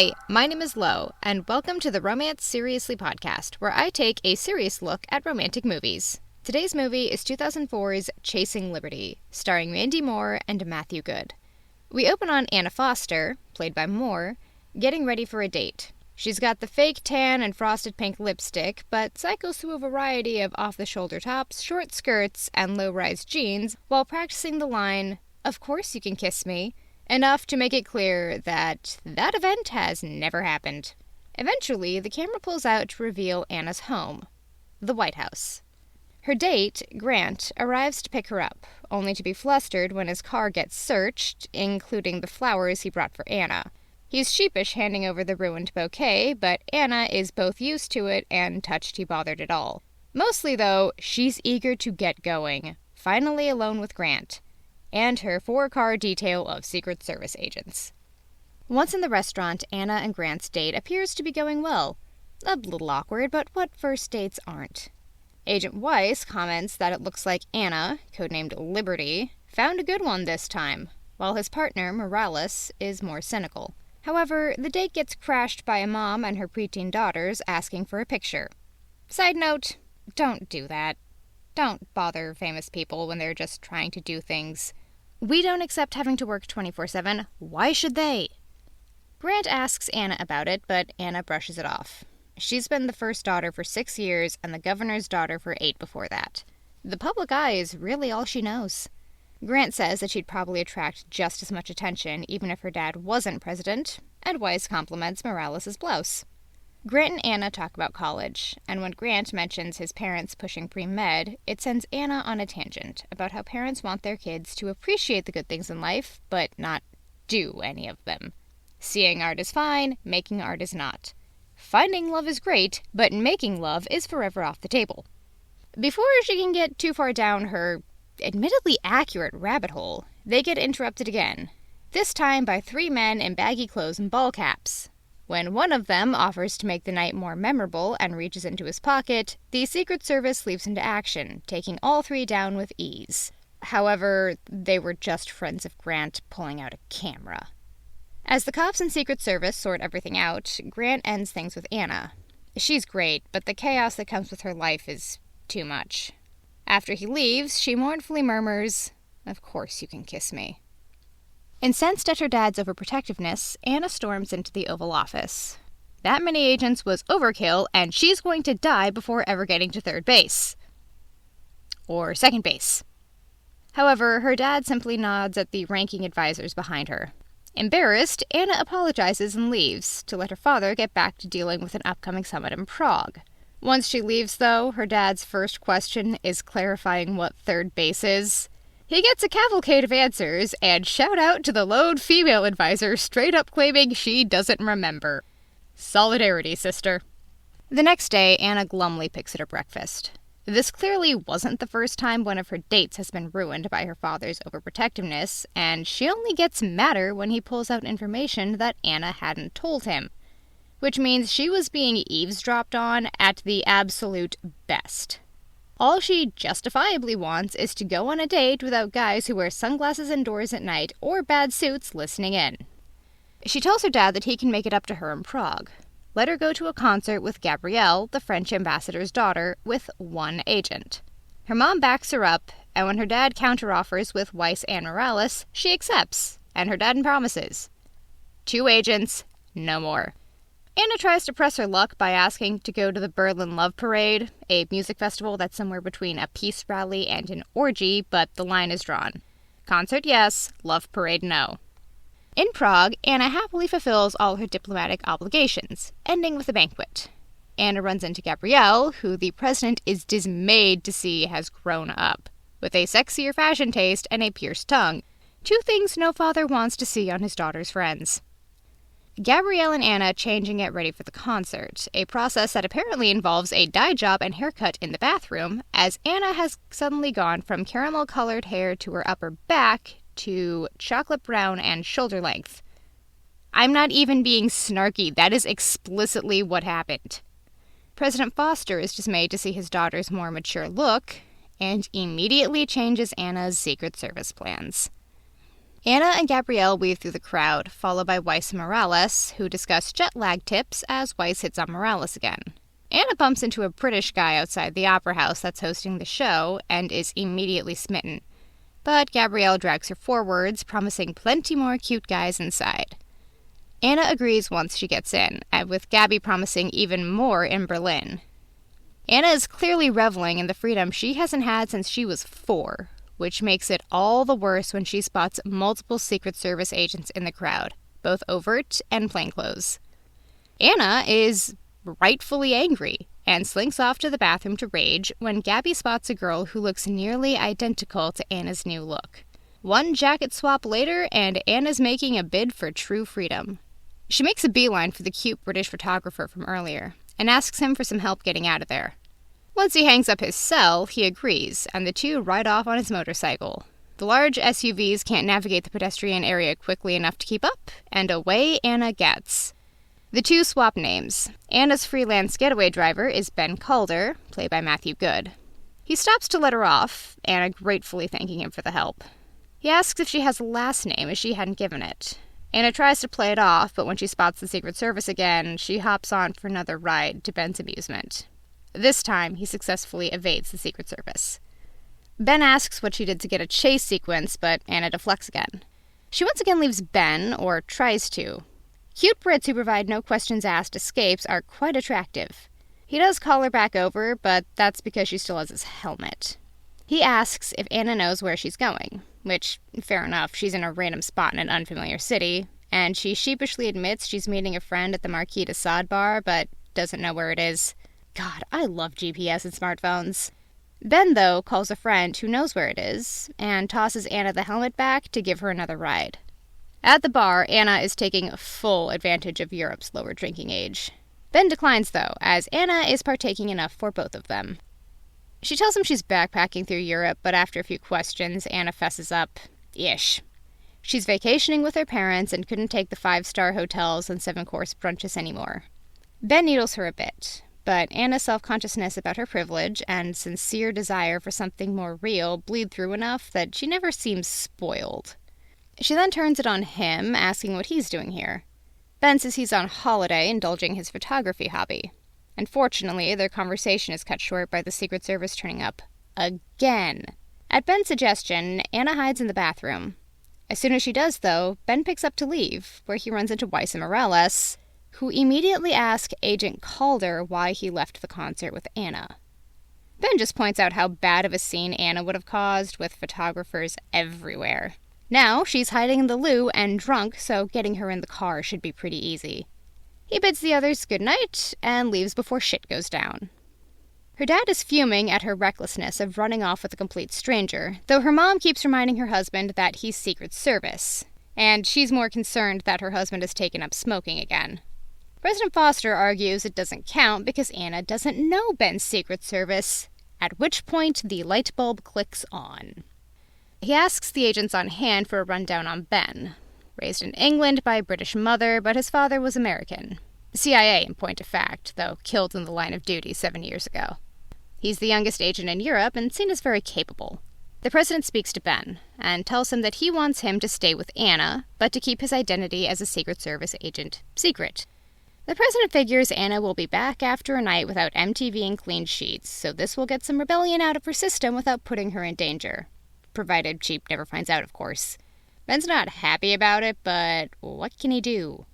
Hi, my name is Lo, and welcome to the Romance Seriously podcast, where I take a serious look at romantic movies. Today's movie is 2004's Chasing Liberty, starring Mandy Moore and Matthew Good. We open on Anna Foster, played by Moore, getting ready for a date. She's got the fake tan and frosted pink lipstick, but cycles through a variety of off-the-shoulder tops, short skirts, and low-rise jeans while practicing the line, "Of course you can kiss me," enough to make it clear that that event has never happened. Eventually, the camera pulls out to reveal Anna's home, the White House. Her date, Grant, arrives to pick her up, only to be flustered when his car gets searched, including the flowers he brought for Anna. He's sheepish handing over the ruined bouquet, but Anna is both used to it and touched he bothered at all. Mostly, though, she's eager to get going, finally alone with Grant, and her 4-car detail of Secret Service agents. Once in the restaurant, Anna and Grant's date appears to be going well. A little awkward, but what first dates aren't? Agent Weiss comments that it looks like Anna, codenamed Liberty, found a good one this time, while his partner, Morales, is more cynical. However, the date gets crashed by a mom and her preteen daughters asking for a picture. Side note, don't do that. Don't bother famous people when they're just trying to do things. We don't accept having to work 24/7. Why should they? Grant asks Anna about it, but Anna brushes it off. She's been the first daughter for 6 years and the governor's daughter for 8 before that. The public eye is really all she knows. Grant says that she'd probably attract just as much attention even if her dad wasn't president, and Weiss compliments Morales' blouse. Grant and Anna talk about college, and when Grant mentions his parents pushing pre-med, it sends Anna on a tangent about how parents want their kids to appreciate the good things in life, but not do any of them. Seeing art is fine, making art is not. Finding love is great, but making love is forever off the table. Before she can get too far down her admittedly accurate rabbit hole, they get interrupted again, this time by 3 men in baggy clothes and ball caps. When one of them offers to make the night more memorable and reaches into his pocket, the Secret Service leaps into action, taking all 3 down with ease. However, they were just friends of Grant pulling out a camera. As the cops and Secret Service sort everything out, Grant ends things with Anna. She's great, but the chaos that comes with her life is too much. After he leaves, she mournfully murmurs, "Of course you can kiss me." Incensed at her dad's overprotectiveness, Anna storms into the Oval Office. That many agents was overkill, and she's going to die before ever getting to third base. Or second base. However, her dad simply nods at the ranking advisors behind her. Embarrassed, Anna apologizes and leaves, to let her father get back to dealing with an upcoming summit in Prague. Once she leaves, though, her dad's first question is clarifying what third base is. He gets a cavalcade of answers, and shout out to the lone female advisor straight up claiming she doesn't remember. Solidarity, sister. The next day, Anna glumly picks at her breakfast. This clearly wasn't the first time one of her dates has been ruined by her father's overprotectiveness, and she only gets madder when he pulls out information that Anna hadn't told him. Which means she was being eavesdropped on at the absolute best. All she justifiably wants is to go on a date without guys who wear sunglasses indoors at night or bad suits listening in. She tells her dad that he can make it up to her in Prague. Let her go to a concert with Gabrielle, the French ambassador's daughter, with 1 agent. Her mom backs her up, and when her dad counteroffers with Weiss and Morales, she accepts, and her dad promises. 2 agents, no more. Anna tries to press her luck by asking to go to the Berlin Love Parade, a music festival that's somewhere between a peace rally and an orgy, but the line is drawn. Concert, yes. Love Parade, no. In Prague, Anna happily fulfills all her diplomatic obligations, ending with a banquet. Anna runs into Gabrielle, who the president is dismayed to see has grown up, with a sexier fashion taste and a pierced tongue, 2 things no father wants to see on his daughter's friends. Gabrielle and Anna change and get ready for the concert, a process that apparently involves a dye job and haircut in the bathroom, as Anna has suddenly gone from caramel-colored hair to her upper back to chocolate brown and shoulder length. I'm not even being snarky, that is explicitly what happened. President Foster is dismayed to see his daughter's more mature look, and immediately changes Anna's Secret Service plans. Anna and Gabrielle weave through the crowd, followed by Weiss and Morales, who discuss jet lag tips as Weiss hits on Morales again. Anna bumps into a British guy outside the opera house that's hosting the show and is immediately smitten. But Gabrielle drags her forwards, promising plenty more cute guys inside. Anna agrees once she gets in, with Gabby promising even more in Berlin. Anna is clearly reveling in the freedom she hasn't had since she was 4, which makes it all the worse when she spots multiple Secret Service agents in the crowd, both overt and plainclothes. Anna is rightfully angry and slinks off to the bathroom to rage when Gabby spots a girl who looks nearly identical to Anna's new look. One jacket swap later, and Anna's making a bid for true freedom. She makes a beeline for the cute British photographer from earlier and asks him for some help getting out of there. Once he hangs up his cell, he agrees, and the two ride off on his motorcycle. The large SUVs can't navigate the pedestrian area quickly enough to keep up, and away Anna gets. The two swap names. Anna's freelance getaway driver is Ben Calder, played by Matthew Goode. He stops to let her off, Anna gratefully thanking him for the help. He asks if she has a last name, as she hadn't given it. Anna tries to play it off, but when she spots the Secret Service again, she hops on for another ride to Ben's amusement. This time, he successfully evades the Secret Service. Ben asks what she did to get a chase sequence, but Anna deflects again. She once again leaves Ben, or tries to. Cute Brits who provide no questions asked escapes are quite attractive. He does call her back over, but that's because she still has his helmet. He asks if Anna knows where she's going, which, fair enough, she's in a random spot in an unfamiliar city, and she sheepishly admits she's meeting a friend at the Marquis de Sade bar, but doesn't know where it is. God, I love GPS and smartphones. Ben, though, calls a friend who knows where it is, and tosses Anna the helmet back to give her another ride. At the bar, Anna is taking full advantage of Europe's lower drinking age. Ben declines, though, as Anna is partaking enough for both of them. She tells him she's backpacking through Europe, but after a few questions, Anna fesses up. Ish. She's vacationing with her parents and couldn't take the 5-star hotels and 7-course brunches anymore. Ben needles her a bit, but Anna's self-consciousness about her privilege and sincere desire for something more real bleed through enough that she never seems spoiled. She then turns it on him, asking what he's doing here. Ben says he's on holiday, indulging his photography hobby. Unfortunately, their conversation is cut short by the Secret Service turning up again. At Ben's suggestion, Anna hides in the bathroom. As soon as she does, though, Ben picks up to leave, where he runs into Weiss and Morales, who immediately ask Agent Calder why he left the concert with Anna. Ben just points out how bad of a scene Anna would have caused with photographers everywhere. Now she's hiding in the loo and drunk, so getting her in the car should be pretty easy. He bids the others good night and leaves before shit goes down. Her dad is fuming at her recklessness of running off with a complete stranger, though her mom keeps reminding her husband that he's Secret Service, and she's more concerned that her husband has taken up smoking again. President Foster argues it doesn't count because Anna doesn't know Ben's Secret Service, at which point the light bulb clicks on. He asks the agents on hand for a rundown on Ben. Raised in England by a British mother, but his father was American. CIA, in point of fact, though killed in the line of duty 7 years ago. He's the youngest agent in Europe and seen as very capable. The president speaks to Ben and tells him that he wants him to stay with Anna, but to keep his identity as a Secret Service agent secret. The president figures Anna will be back after a night without MTV and clean sheets, so this will get some rebellion out of her system without putting her in danger. Provided she never finds out, of course. Ben's not happy about it, but what can he do?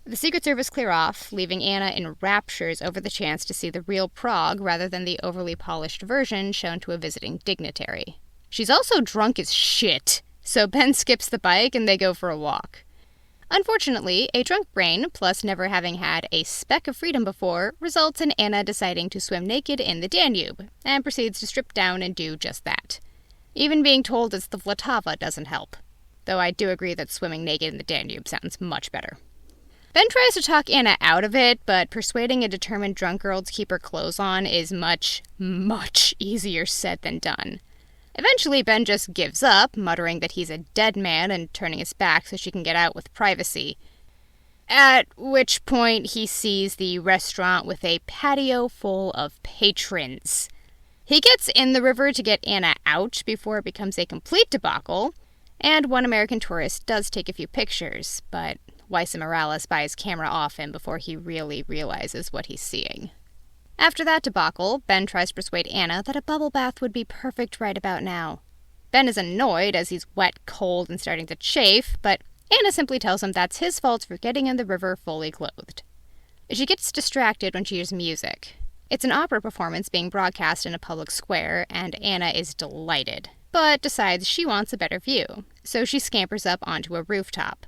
The Secret Service clear off, leaving Anna in raptures over the chance to see the real Prague rather than the overly polished version shown to a visiting dignitary. She's also drunk as shit, so Ben skips the bike and they go for a walk. Unfortunately, a drunk brain, plus never having had a speck of freedom before, results in Anna deciding to swim naked in the Danube, and proceeds to strip down and do just that. Even being told it's the Vltava doesn't help, though I do agree that swimming naked in the Danube sounds much better. Ben tries to talk Anna out of it, but persuading a determined drunk girl to keep her clothes on is much, much easier said than done. Eventually, Ben just gives up, muttering that he's a dead man and turning his back so she can get out with privacy. At which point, he sees the restaurant with a patio full of patrons. He gets in the river to get Anna out before it becomes a complete debacle, And one American tourist does take a few pictures, but Weiss and Morales buy his camera off him before he really realizes what he's seeing. After that debacle, Ben tries to persuade Anna that a bubble bath would be perfect right about now. Ben is annoyed as he's wet, cold, and starting to chafe, but Anna simply tells him that's his fault for getting in the river fully clothed. She gets distracted when she hears music. It's an opera performance being broadcast in a public square, and Anna is delighted, but decides she wants a better view, so she scampers up onto a rooftop.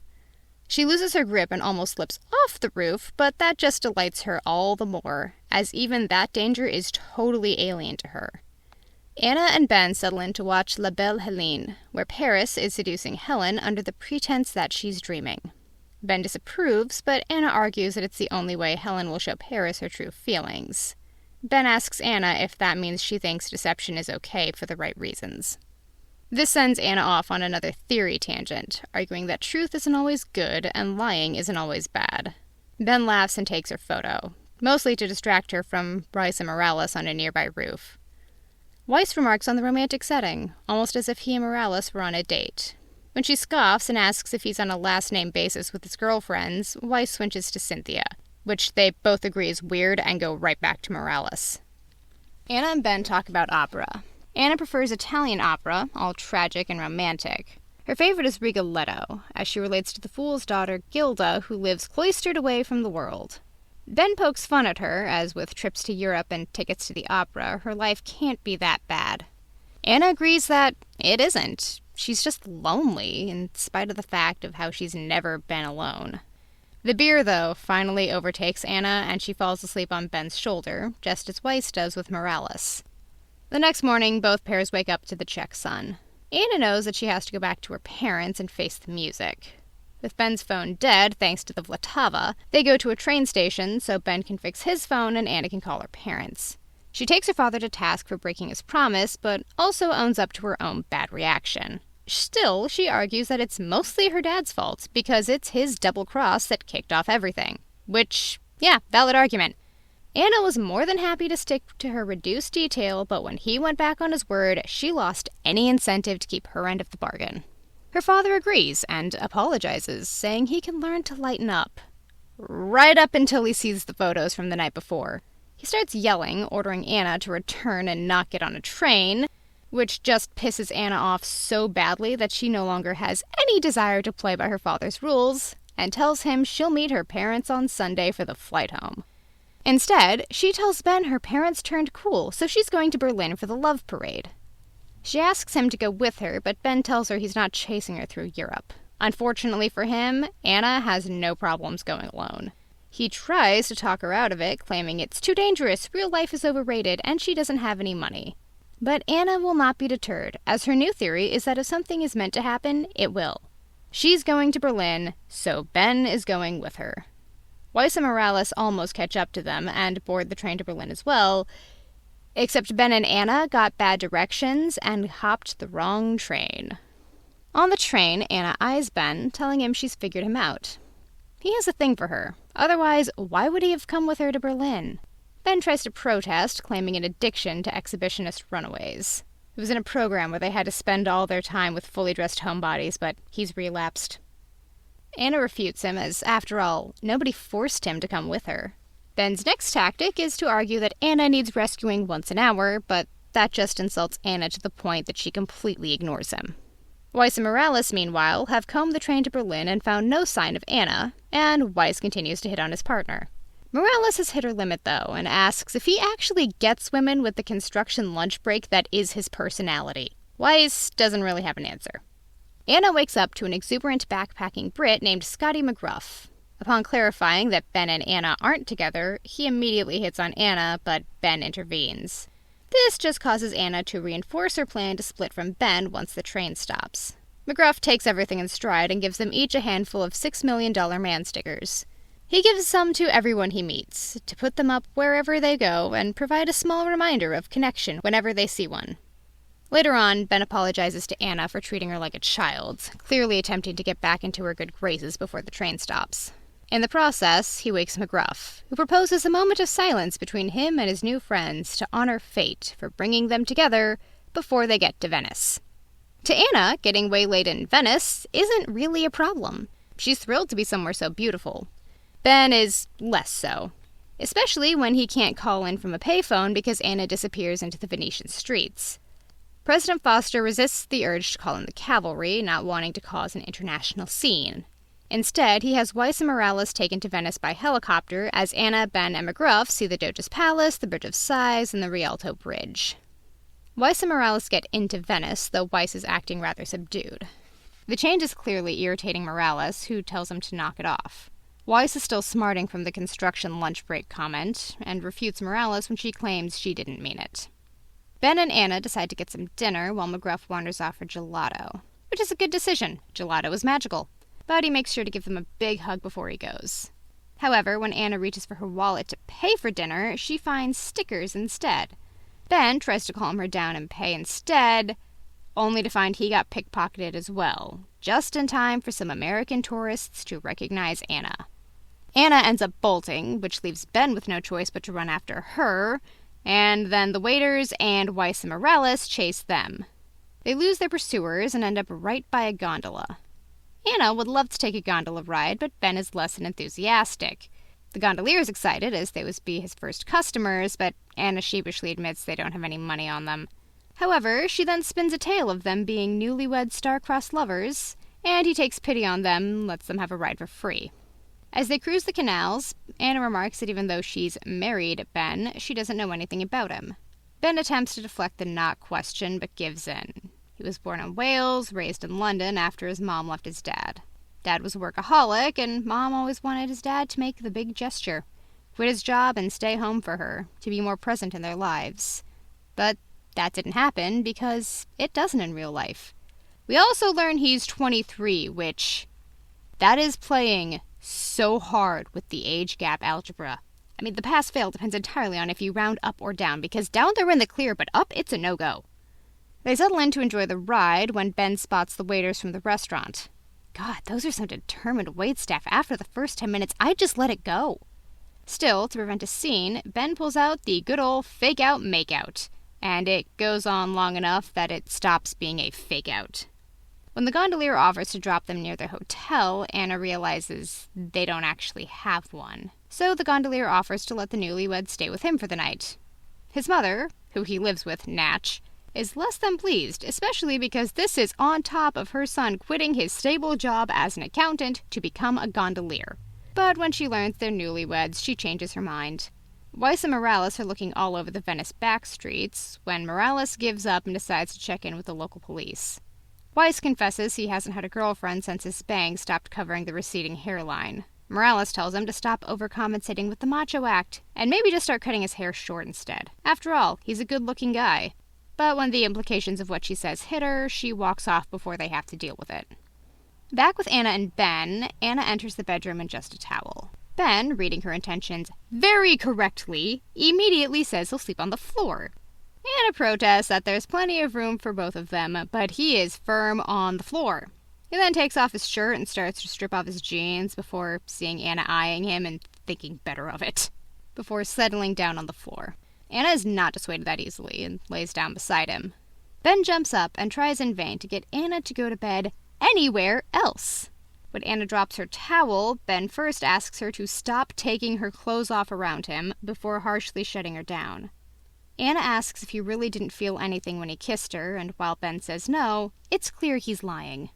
She loses her grip and almost slips off the roof, but that just delights her all the more, as even that danger is totally alien to her. Anna and Ben settle in to watch La Belle Helene, where Paris is seducing Helen under the pretense that she's dreaming. Ben disapproves, but Anna argues that it's the only way Helen will show Paris her true feelings. Ben asks Anna if that means she thinks deception is okay for the right reasons. This sends Anna off on another theory tangent, arguing that truth isn't always good and lying isn't always bad. Ben laughs and takes her photo, mostly to distract her from Weiss and Morales on a nearby roof. Weiss remarks on the romantic setting, almost as if he and Morales were on a date. When she scoffs and asks if he's on a last-name basis with his girlfriends, Weiss switches to Cynthia, which they both agree is weird and go right back to Morales. Anna and Ben talk about opera. Anna prefers Italian opera, all tragic and romantic. Her favorite is Rigoletto, as she relates to the fool's daughter Gilda, who lives cloistered away from the world. Ben pokes fun at her, as with trips to Europe and tickets to the opera, her life can't be that bad. Anna agrees that it isn't. She's just lonely, in spite of the fact of how she's never been alone. The beer, though, finally overtakes Anna, and she falls asleep on Ben's shoulder, just as Weiss does with Morales. The next morning, both pairs wake up to the Czech sun. Anna knows that she has to go back to her parents and face the music. With Ben's phone dead, thanks to the Vltava, they go to a train station so Ben can fix his phone and Anna can call her parents. She takes her father to task for breaking his promise, but also owns up to her own bad reaction. Still, she argues that it's mostly her dad's fault, because it's his double cross that kicked off everything. Which, yeah, valid argument. Anna was more than happy to stick to her reduced detail, but when he went back on his word, she lost any incentive to keep her end of the bargain. Her father agrees and apologizes, saying he can learn to lighten up. Right up until he sees the photos from the night before. He starts yelling, ordering Anna to return and not get on a train, which just pisses Anna off so badly that she no longer has any desire to play by her father's rules, and tells him she'll meet her parents on Sunday for the flight home. Instead, she tells Ben her parents turned cool, so she's going to Berlin for the love parade. She asks him to go with her, but Ben tells her he's not chasing her through Europe. Unfortunately for him, Anna has no problems going alone. He tries to talk her out of it, claiming it's too dangerous, real life is overrated, and she doesn't have any money. But Anna will not be deterred, as her new theory is that if something is meant to happen, it will. She's going to Berlin, so Ben is going with her. Weiss and Morales almost catch up to them and board the train to Berlin as well, except Ben and Anna got bad directions and hopped the wrong train. On the train, Anna eyes Ben, telling him she's figured him out. He has a thing for her. Otherwise, why would he have come with her to Berlin? Ben tries to protest, claiming an addiction to exhibitionist runaways. It was in a program where they had to spend all their time with fully dressed homebodies, but he's relapsed. Anna refutes him, as, after all, nobody forced him to come with her. Ben's next tactic is to argue that Anna needs rescuing once an hour, but that just insults Anna to the point that she completely ignores him. Weiss and Morales, meanwhile, have combed the train to Berlin and found no sign of Anna, and Weiss continues to hit on his partner. Morales has hit her limit, though, and asks if he actually gets women with the construction lunch break that is his personality. Weiss doesn't really have an answer. Anna wakes up to an exuberant backpacking Brit named Scotty McGruff. Upon clarifying that Ben and Anna aren't together, he immediately hits on Anna, but Ben intervenes. This just causes Anna to reinforce her plan to split from Ben once the train stops. McGruff takes everything in stride and gives them each a handful of $6 million man stickers. He gives some to everyone he meets, to put them up wherever they go and provide a small reminder of connection whenever they see one. Later on, Ben apologizes to Anna for treating her like a child, clearly attempting to get back into her good graces before the train stops. In the process, he wakes McGruff, who proposes a moment of silence between him and his new friends to honor fate for bringing them together before they get to Venice. To Anna, getting waylaid in Venice isn't really a problem. She's thrilled to be somewhere so beautiful. Ben is less so, especially when he can't call in from a payphone because Anna disappears into the Venetian streets. President Foster resists the urge to call in the cavalry, not wanting to cause an international scene. Instead, he has Weiss and Morales taken to Venice by helicopter as Anna, Ben, and McGruff see the Doge's Palace, the Bridge of Sighs, and the Rialto Bridge. Weiss and Morales get into Venice, though Weiss is acting rather subdued. The change is clearly irritating Morales, who tells him to knock it off. Weiss is still smarting from the construction lunch break comment, and refutes Morales when she claims she didn't mean it. Ben and Anna decide to get some dinner while McGruff wanders off for gelato, which is a good decision. Gelato is magical. But he makes sure to give them a big hug before he goes. However, when Anna reaches for her wallet to pay for dinner, she finds stickers instead. Ben tries to calm her down and pay instead, only to find he got pickpocketed as well, just in time for some American tourists to recognize Anna. Anna ends up bolting, which leaves Ben with no choice but to run after her, and then the waiters and Weiss and Morales chase them. They lose their pursuers and end up right by a gondola. Anna would love to take a gondola ride, but Ben is less than enthusiastic. The gondolier is excited, as they would be his first customers, but Anna sheepishly admits they don't have any money on them. However, she then spins a tale of them being newlywed star-crossed lovers, and he takes pity on them and lets them have a ride for free. As they cruise the canals, Anna remarks that even though she's married Ben, she doesn't know anything about him. Ben attempts to deflect the not question, but gives in. He was born in Wales, raised in London after his mom left his dad. Dad was a workaholic, and Mom always wanted his dad to make the big gesture. Quit his job and stay home for her, to be more present in their lives. But that didn't happen, because it doesn't in real life. We also learn he's 23, which... that is playing so hard with the age gap algebra. I mean, the pass-fail depends entirely on if you round up or down, because down they're in the clear, but up it's a no-go. They settle in to enjoy the ride when Ben spots the waiters from the restaurant. God, those are some determined waitstaff. After the first 10 minutes, I'd just let it go. Still, to prevent a scene, Ben pulls out the good old fake-out make-out, and it goes on long enough that it stops being a fake-out. When the gondolier offers to drop them near their hotel, Anna realizes they don't actually have one. So the gondolier offers to let the newlyweds stay with him for the night. His mother, who he lives with, Natch, is less than pleased, especially because this is on top of her son quitting his stable job as an accountant to become a gondolier. But when she learns they're newlyweds, she changes her mind. Weiss and Morales are looking all over the Venice back streets when Morales gives up and decides to check in with the local police. Weiss confesses he hasn't had a girlfriend since his bangs stopped covering the receding hairline. Morales tells him to stop overcompensating with the macho act, and maybe just start cutting his hair short instead. After all, he's a good-looking guy. But when the implications of what she says hit her, she walks off before they have to deal with it. Back with Anna and Ben, Anna enters the bedroom in just a towel. Ben, reading her intentions very correctly, immediately says he'll sleep on the floor. Anna protests that there's plenty of room for both of them, but he is firm on the floor. He then takes off his shirt and starts to strip off his jeans before seeing Anna eyeing him and thinking better of it, before settling down on the floor. Anna is not dissuaded that easily and lays down beside him. Ben jumps up and tries in vain to get Anna to go to bed anywhere else. When Anna drops her towel, Ben first asks her to stop taking her clothes off around him before harshly shutting her down. Anna asks if he really didn't feel anything when he kissed her, and while Ben says no, it's clear he's lying.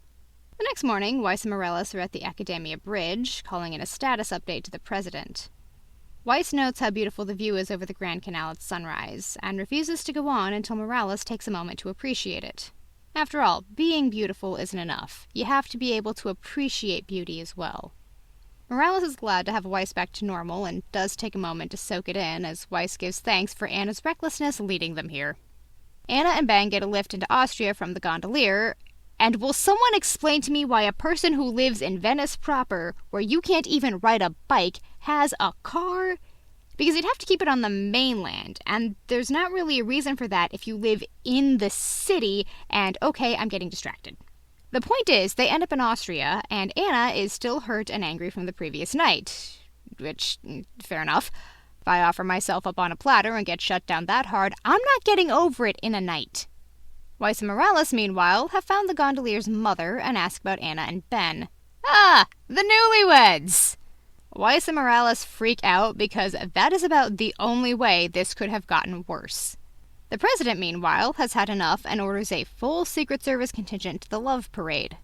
The next morning, Weiss and Morales are at the Academia Bridge, calling in a status update to the president. Weiss notes how beautiful the view is over the Grand Canal at sunrise, and refuses to go on until Morales takes a moment to appreciate it. After all, being beautiful isn't enough. You have to be able to appreciate beauty as well. Morales is glad to have Weiss back to normal, and does take a moment to soak it in, as Weiss gives thanks for Anna's recklessness leading them here. Anna and Ben get a lift into Austria from the gondolier, and will someone explain to me why a person who lives in Venice proper, where you can't even ride a bike, has a car? Because you'd have to keep it on the mainland, and there's not really a reason for that if you live in the city, and okay, I'm getting distracted. The point is, they end up in Austria, and Anna is still hurt and angry from the previous night. Which, fair enough. If I offer myself up on a platter and get shut down that hard, I'm not getting over it in a night. Weiss and Morales, meanwhile, have found the gondolier's mother and ask about Anna and Ben. Ah, the newlyweds! Weiss and Morales freak out because that is about the only way this could have gotten worse. The president, meanwhile, has had enough and orders a full Secret Service contingent to the love parade.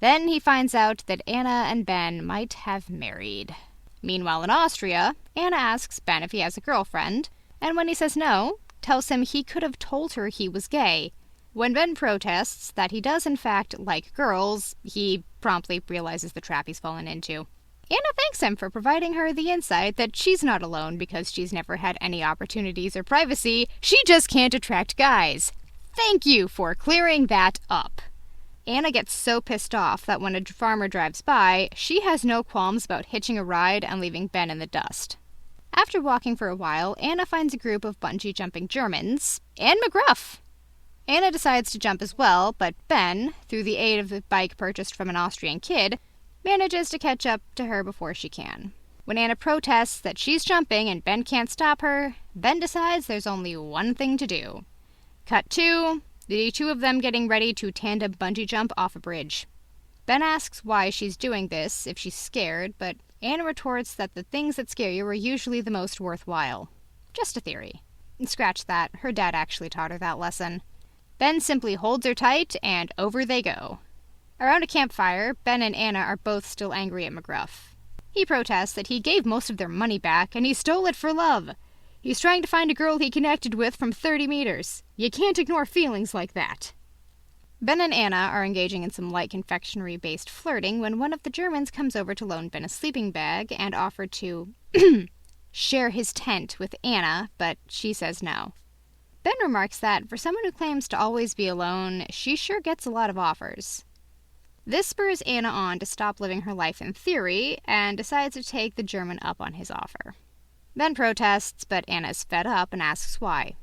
Then he finds out that Anna and Ben might have married. Meanwhile, in Austria, Anna asks Ben if he has a girlfriend, and when he says no, tells him he could have told her he was gay. When Ben protests that he does in fact like girls, he promptly realizes the trap he's fallen into. Anna thanks him for providing her the insight that she's not alone because she's never had any opportunities or privacy, she just can't attract guys. Thank you for clearing that up. Anna gets so pissed off that when a farmer drives by, she has no qualms about hitching a ride and leaving Ben in the dust. After walking for a while, Anna finds a group of bungee-jumping Germans and McGruff. Anna decides to jump as well, but Ben, through the aid of the bike purchased from an Austrian kid, manages to catch up to her before she can. When Anna protests that she's jumping and Ben can't stop her, Ben decides there's only one thing to do. Cut to the two of them getting ready to tandem bungee jump off a bridge. Ben asks why she's doing this, if she's scared, but Anna retorts that the things that scare you are usually the most worthwhile. Just a theory. And scratch that, her dad actually taught her that lesson. Ben simply holds her tight, and over they go. Around a campfire, Ben and Anna are both still angry at McGruff. He protests that he gave most of their money back, and he stole it for love. He's trying to find a girl he connected with from 30 meters. You can't ignore feelings like that. Ben and Anna are engaging in some light confectionery-based flirting when one of the Germans comes over to loan Ben a sleeping bag and offer to share his tent with Anna, but she says no. Ben remarks that for someone who claims to always be alone, she sure gets a lot of offers. This spurs Anna on to stop living her life in theory and decides to take the German up on his offer. Ben protests, but Anna's fed up and asks why.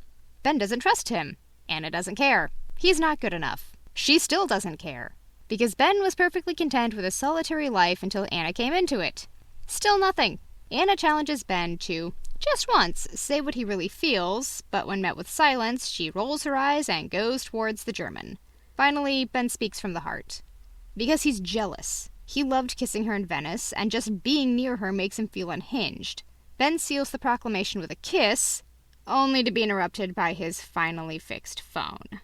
Ben doesn't trust him. Anna doesn't care. He's not good enough. She still doesn't care. Because Ben was perfectly content with a solitary life until Anna came into it. Still nothing. Anna challenges Ben to, just once, say what he really feels, but when met with silence, she rolls her eyes and goes towards the German. Finally, Ben speaks from the heart. Because he's jealous. He loved kissing her in Venice, and just being near her makes him feel unhinged. Ben seals the proclamation with a kiss, only to be interrupted by his finally fixed phone.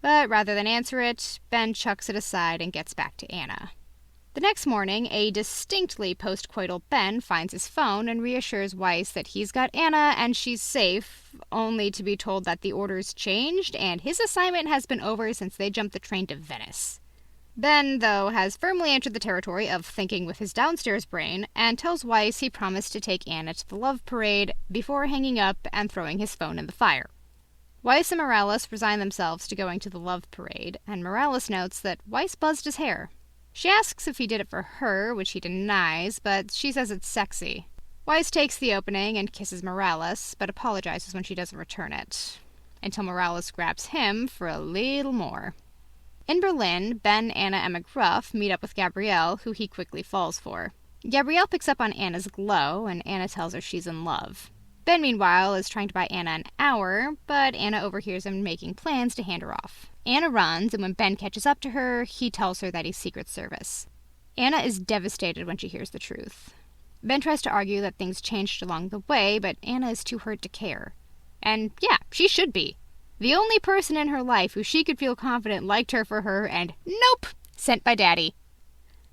But rather than answer it, Ben chucks it aside and gets back to Anna. The next morning, a distinctly post-coital Ben finds his phone and reassures Weiss that he's got Anna and she's safe, only to be told that the order's changed and his assignment has been over since they jumped the train to Venice. Ben, though, has firmly entered the territory of thinking with his downstairs brain and tells Weiss he promised to take Anna to the love parade before hanging up and throwing his phone in the fire. Weiss and Morales resign themselves to going to the love parade, and Morales notes that Weiss buzzed his hair. She asks if he did it for her, which he denies, but she says it's sexy. Weiss takes the opening and kisses Morales, but apologizes when she doesn't return it, until Morales grabs him for a little more. In Berlin, Ben, Anna, and McGruff meet up with Gabrielle, who he quickly falls for. Gabrielle picks up on Anna's glow, and Anna tells her she's in love. Ben, meanwhile, is trying to buy Anna an hour, but Anna overhears him making plans to hand her off. Anna runs, and when Ben catches up to her, he tells her that he's Secret Service. Anna is devastated when she hears the truth. Ben tries to argue that things changed along the way, but Anna is too hurt to care. And yeah, she should be. The only person in her life who she could feel confident liked her for her, and nope, sent by Daddy.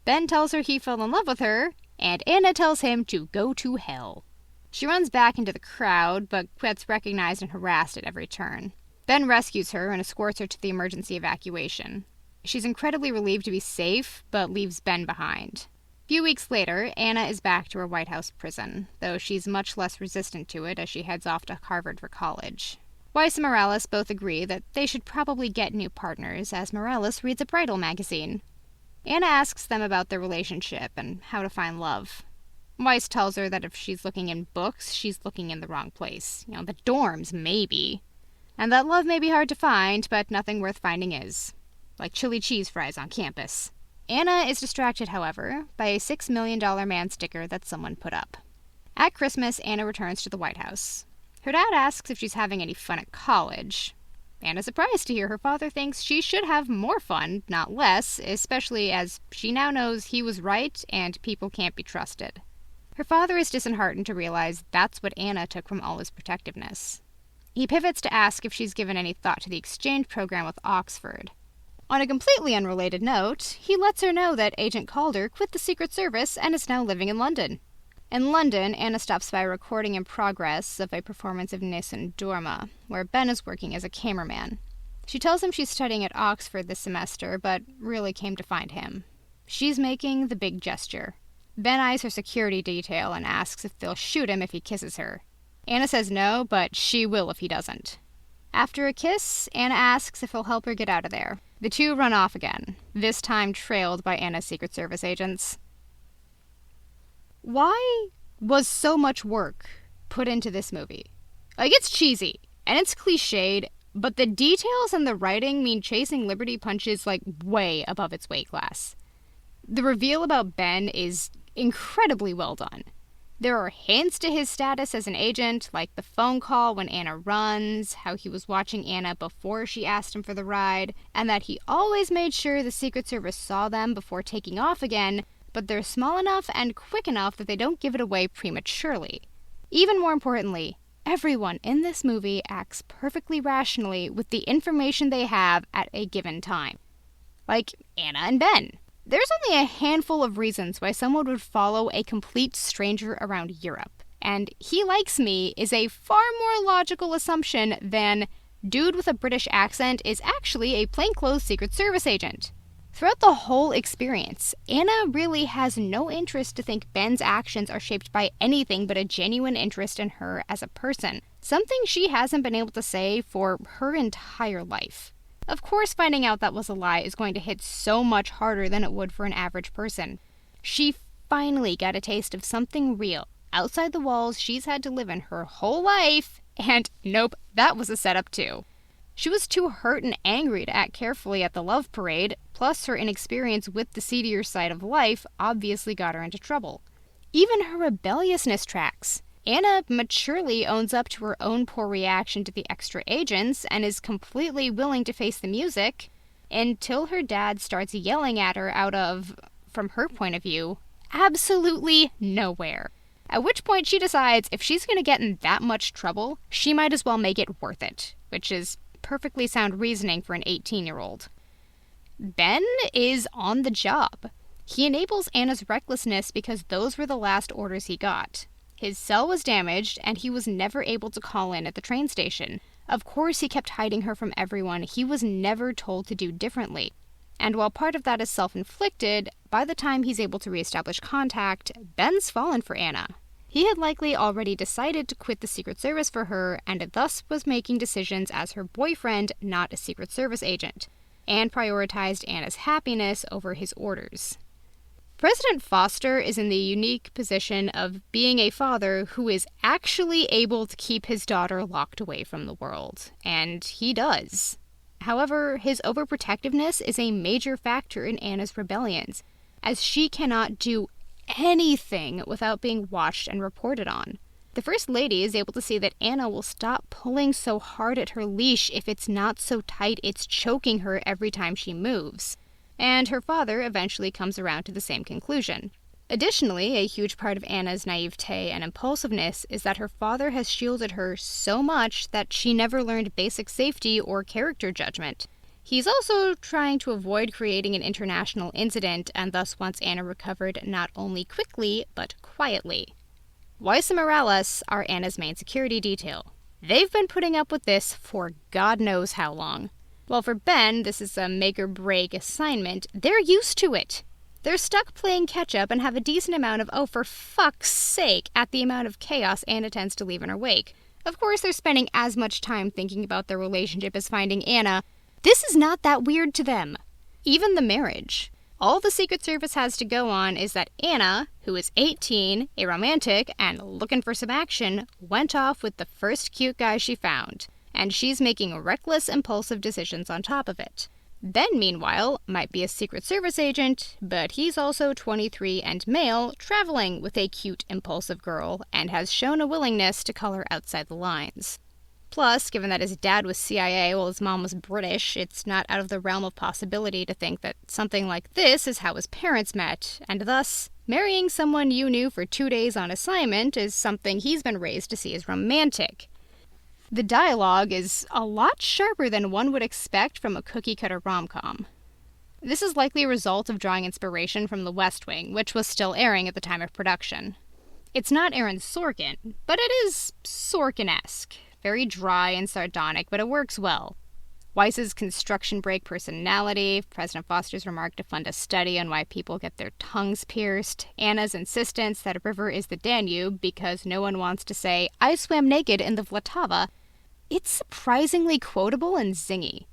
Ben tells her he fell in love with her, and Anna tells him to go to hell. She runs back into the crowd, but gets recognized and harassed at every turn. Ben rescues her and escorts her to the emergency evacuation. She's incredibly relieved to be safe, but leaves Ben behind. A few weeks later, Anna is back to her White House prison, though she's much less resistant to it as she heads off to Harvard for college. Weiss and Morales both agree that they should probably get new partners, as Morales reads a bridal magazine. Anna asks them about their relationship and how to find love. Weiss tells her that if she's looking in books, she's looking in the wrong place. The dorms, maybe. And that love may be hard to find, but nothing worth finding is. Like chili cheese fries on campus. Anna is distracted, however, by a $6 million man sticker that someone put up. At Christmas, Anna returns to the White House. Her dad asks if she's having any fun at college. Anna's surprised to hear her father thinks she should have more fun, not less, especially as she now knows he was right and people can't be trusted. Her father is disheartened to realize that's what Anna took from all his protectiveness. He pivots to ask if she's given any thought to the exchange program with Oxford. On a completely unrelated note, he lets her know that Agent Calder quit the Secret Service and is now living in London. In London, Anna stops by a recording in progress of a performance of Nessun Dorma, where Ben is working as a cameraman. She tells him she's studying at Oxford this semester, but really came to find him. She's making the big gesture. Ben eyes her security detail and asks if they'll shoot him if he kisses her. Anna says no, but she will if he doesn't. After a kiss, Anna asks if he'll help her get out of there. The two run off again, this time trailed by Anna's Secret Service agents. Why was so much work put into this movie? Like, it's cheesy, and it's cliched, but the details and the writing mean Chasing Liberty punches, like, way above its weight class. The reveal about Ben is incredibly well done. There are hints to his status as an agent, like the phone call when Anna runs, how he was watching Anna before she asked him for the ride, and that he always made sure the Secret Service saw them before taking off again, but they're small enough and quick enough that they don't give it away prematurely. Even more importantly, everyone in this movie acts perfectly rationally with the information they have at a given time. Like Anna and Ben. There's only a handful of reasons why someone would follow a complete stranger around Europe, and he likes me is a far more logical assumption than dude with a British accent is actually a plainclothes Secret Service agent. Throughout the whole experience, Anna really has no interest to think Ben's actions are shaped by anything but a genuine interest in her as a person, something she hasn't been able to say for her entire life. Of course, finding out that was a lie is going to hit so much harder than it would for an average person. She finally got a taste of something real, outside the walls she's had to live in her whole life, and nope, that was a setup too. She was too hurt and angry to act carefully at the love parade, plus her inexperience with the seedier side of life obviously got her into trouble. Even her rebelliousness tracks. Anna maturely owns up to her own poor reaction to the extra agents and is completely willing to face the music until her dad starts yelling at her out of, from her point of view, absolutely nowhere. At which point she decides if she's going to get in that much trouble, she might as well make it worth it, which is perfectly sound reasoning for an 18-year-old. Ben is on the job. He enables Anna's recklessness because those were the last orders he got. His cell was damaged, and he was never able to call in at the train station. Of course he kept hiding her from everyone. He was never told to do differently. And while part of that is self-inflicted, by the time he's able to reestablish contact, Ben's fallen for Anna. He had likely already decided to quit the Secret Service for her, and thus was making decisions as her boyfriend, not a Secret Service agent, and prioritized Anna's happiness over his orders. President Foster is in the unique position of being a father who is actually able to keep his daughter locked away from the world, and he does. However, his overprotectiveness is a major factor in Anna's rebellions, as she cannot do anything without being watched and reported on. The First Lady is able to see that Anna will stop pulling so hard at her leash if it's not so tight it's choking her every time she moves. And her father eventually comes around to the same conclusion. Additionally, a huge part of Anna's naivete and impulsiveness is that her father has shielded her so much that she never learned basic safety or character judgment. He's also trying to avoid creating an international incident and thus wants Anna recovered not only quickly, but quietly. Weiss and Morales are Anna's main security detail. They've been putting up with this for God knows how long. While for Ben, this is a make-or-break assignment, they're used to it. They're stuck playing catch-up and have a decent amount of, oh, for fuck's sake, at the amount of chaos Anna tends to leave in her wake. Of course, they're spending as much time thinking about their relationship as finding Anna. This is not that weird to them. Even the marriage. All the Secret Service has to go on is that Anna, who is 18, a romantic, and looking for some action, went off with the first cute guy she found. And she's making reckless, impulsive decisions on top of it. Ben, meanwhile, might be a Secret Service agent, but he's also 23 and male, traveling with a cute, impulsive girl, and has shown a willingness to color outside the lines. Plus, given that his dad was CIA while his mom was British, it's not out of the realm of possibility to think that something like this is how his parents met, and thus, marrying someone you knew for 2 days on assignment is something he's been raised to see as romantic. The dialogue is a lot sharper than one would expect from a cookie-cutter rom-com. This is likely a result of drawing inspiration from The West Wing, which was still airing at the time of production. It's not Aaron Sorkin, but it is Sorkin-esque. Very dry and sardonic, but it works well. Weiss's construction break personality, President Foster's remark to fund a study on why people get their tongues pierced, Anna's insistence that a river is the Danube because no one wants to say, I swam naked in the Vltava. It's surprisingly quotable and zingy.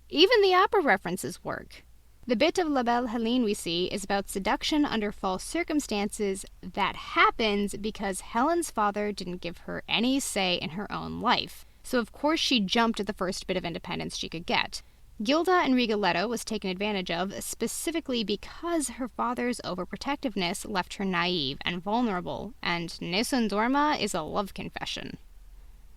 Even the opera references work. The bit of La Belle Helene we see is about seduction under false circumstances that happens because Helen's father didn't give her any say in her own life. So of course she jumped at the first bit of independence she could get. Gilda and Rigoletto was taken advantage of specifically because her father's overprotectiveness left her naive and vulnerable, and Nessun Dorma is a love confession.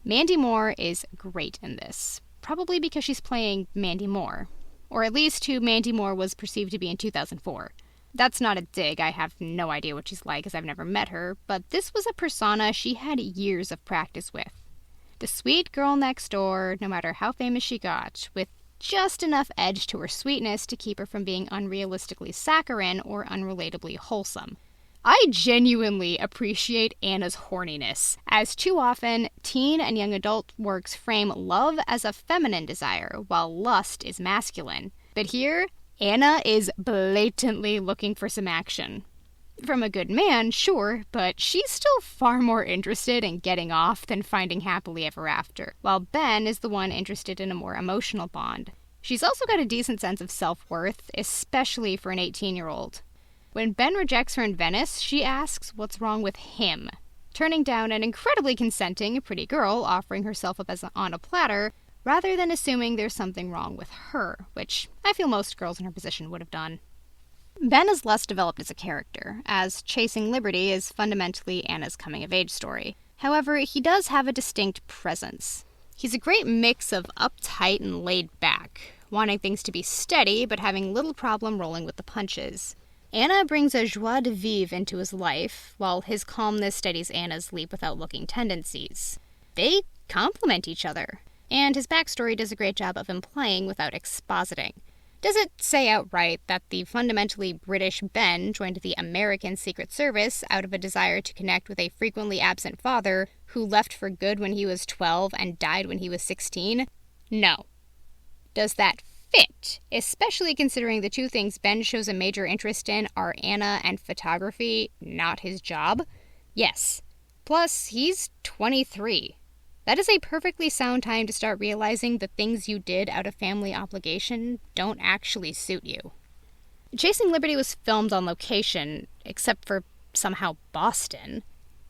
Mandy Moore is great in this, probably because she's playing Mandy Moore, or at least who Mandy Moore was perceived to be in 2004. That's not a dig, I have no idea what she's like as I've never met her, but this was a persona she had years of practice with. The sweet girl next door, no matter how famous she got, with just enough edge to her sweetness to keep her from being unrealistically saccharine or unrelatably wholesome. I genuinely appreciate Anna's horniness, as too often, teen and young adult works frame love as a feminine desire, while lust is masculine. But here, Anna is blatantly looking for some action. From a good man, sure, but she's still far more interested in getting off than finding happily ever after, while Ben is the one interested in a more emotional bond. She's also got a decent sense of self-worth, especially for an 18-year-old. When Ben rejects her in Venice, she asks what's wrong with him, turning down an incredibly consenting, pretty girl offering herself up on a platter, rather than assuming there's something wrong with her, which I feel most girls in her position would have done. Ben is less developed as a character, as Chasing Liberty is fundamentally Anna's coming-of-age story. However, he does have a distinct presence. He's a great mix of uptight and laid back, wanting things to be steady but having little problem rolling with the punches. Anna brings a joie de vivre into his life, while his calmness steadies Anna's leap-without-looking tendencies. They complement each other, and his backstory does a great job of implying without expositing. Does it say outright that the fundamentally British Ben joined the American Secret Service out of a desire to connect with a frequently absent father who left for good when he was 12 and died when he was 16? No. Does that fit, especially considering the two things Ben shows a major interest in are Anna and photography, not his job? Yes. Plus, he's 23. That is a perfectly sound time to start realizing the things you did out of family obligation don't actually suit you. Chasing Liberty was filmed on location, except for somehow Boston,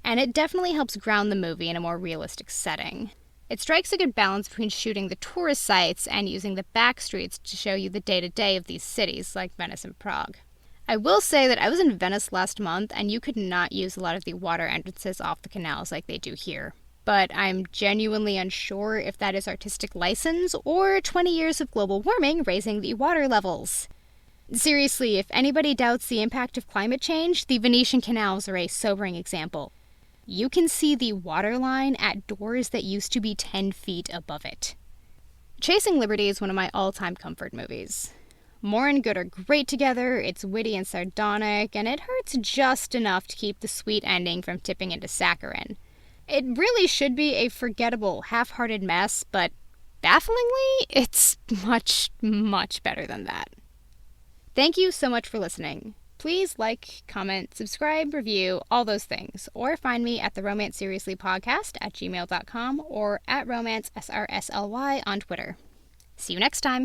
and it definitely helps ground the movie in a more realistic setting. It strikes a good balance between shooting the tourist sites and using the back streets to show you the day-to-day of these cities, like Venice and Prague. I will say that I was in Venice last month, and you could not use a lot of the water entrances off the canals like they do here. But I'm genuinely unsure if that is artistic license or 20 years of global warming raising the water levels. Seriously, if anybody doubts the impact of climate change, the Venetian canals are a sobering example. You can see the waterline at doors that used to be 10 feet above it. Chasing Liberty is one of my all-time comfort movies. Moore and Good are great together, it's witty and sardonic, and it hurts just enough to keep the sweet ending from tipping into saccharine. It really should be a forgettable, half-hearted mess, but bafflingly, it's much, much better than that. Thank you so much for listening. Please like, comment, subscribe, review, all those things, or find me at the Romance Seriously Podcast at gmail.com or at romancesrsly on Twitter. See you next time!